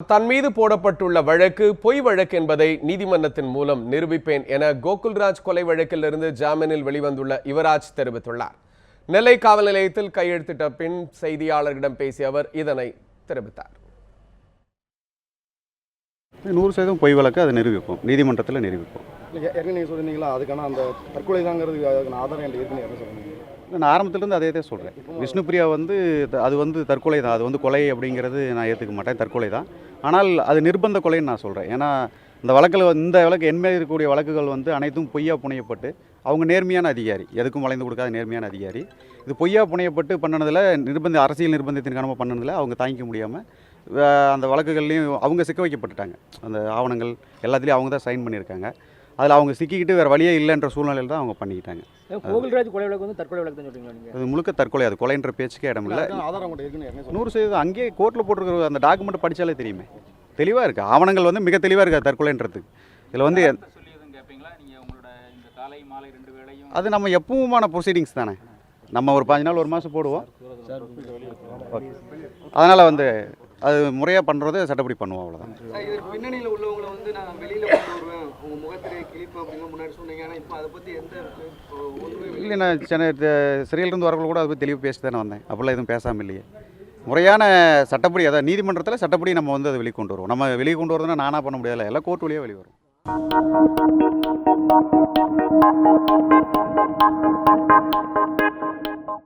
தன் மீது போடப்பட்டுள்ள வழக்கு பொய் வழக்கு என்பதை நீதிமன்றத்தின் மூலம் நிரூபிப்பேன் என கோகுல்ராஜ் கொலை வழக்கிலிருந்து ஜாமீனில் வெளிவந்துள்ள யுவராஜ் தெரிவித்துள்ளார். நெல்லை காவல் நிலையத்தில் கையெழுத்திட்ட பின் செய்தியாளர்களிடம் பேசிய அவர் இதனை தெரிவித்தார். 100% பொய் வழக்கு அதை நிரூபிப்போம், நீதிமன்றத்தில் நிரூபிப்போம். ஏற்கனவே சொன்னீங்களா அதுக்கான அந்த தற்கொலை தாங்கிறது அதுக்கான ஆதாரம் ஏற்கனவே என்ன சொல்லுங்க? நான் ஆரம்பத்துலேருந்து அதே தான் சொல்கிறேன். விஷ்ணுபிரியா அது தற்கொலை தான், அது கொலை அப்படிங்கிறது நான் ஏற்றுக்க மாட்டேன், தற்கொலை தான். ஆனால் அது நிர்பந்த கொலைன்னு நான் சொல்கிறேன். ஏன்னா இந்த வழக்கு என்மேல் இருக்கக்கூடிய வழக்குகள் அனைத்தும் பொய்யா புனையப்பட்டு அவங்க நேர்மையான அதிகாரி, எதுக்கும் வளைந்து கொடுக்காத நேர்மையான அதிகாரி. இது பொய்யா புனையப்பட்டு பண்ணினதில் அரசியல் நிர்பந்தத்தின் காரணமாக பண்ணினதில் அவங்க தாங்கிக்க முடியாமல் அந்த வழக்குகள்லையும் அவங்க சிக்க வைக்கப்பட்டுட்டாங்க. அந்த ஆவணங்கள் எல்லாத்துலேயும் அவங்க தான் சைன் பண்ணியிருக்காங்க. அதில் அவங்க சிக்கிக்கிட்டு வேறு வழியே இல்லைன்ற சூழ்நிலையில் தான் அவங்க பண்ணிக்கிட்டாங்க. கோகுல்ராஜ் கொலை வழக்கு தற்கொலை வழக்கு தான் சொல்கிறீங்களா நீங்கள்? அது முழுக்க தற்கொலை, அது கொலைன்ற பேச்சுக்கே இடம் இல்லை. ஆதாரம் கூட ஏற்கனவே 100% அங்கேயே கோர்ட்டில் போட்டிருக்கிற அந்த டாக்குமெண்ட் படித்தாலே தெரியுமே, தெளிவாக இருக்குது. ஆவணங்கள் மிக தெளிவாக இருக்குது தற்கொலைன்றதுக்கு. இதில் அது நம்ம எப்பவுமான ப்ரொசீடிங்ஸ் தானே. நம்ம ஒரு 5 நாள் 1 மாதம் போடுவோம். அதனால் அது முறையாக பண்ணுறது சட்டப்படி பண்ணுவோம், அவ்வளோதான். பின்னணியில் உள்ளவங்களை நான் வெளியில் கொண்டு வருவேன், உங்கள் முகத்திலே கிளிப்பு அப்படிங்கிற முன்னாடி சொன்னீங்க. ஆனால் இப்போ அதை பற்றி இல்லை, நான் சிறையிலிருந்து வரவங்க கூட அதை பற்றி தெளிவாக பேசி தானே வந்தேன். அப்படிலாம் எதுவும் பேசாமல் இல்லையே. முறையான சட்டப்படி, அதாவது நீதிமன்றத்தில் சட்டப்படி நம்ம அதை வெளியே கொண்டு வருவோம். நம்ம வெளியே கொண்டு வரதுன்னா நானாக பண்ண முடியாது, எல்லாம் கோர்ட் வழியாக வெளியே வரும்.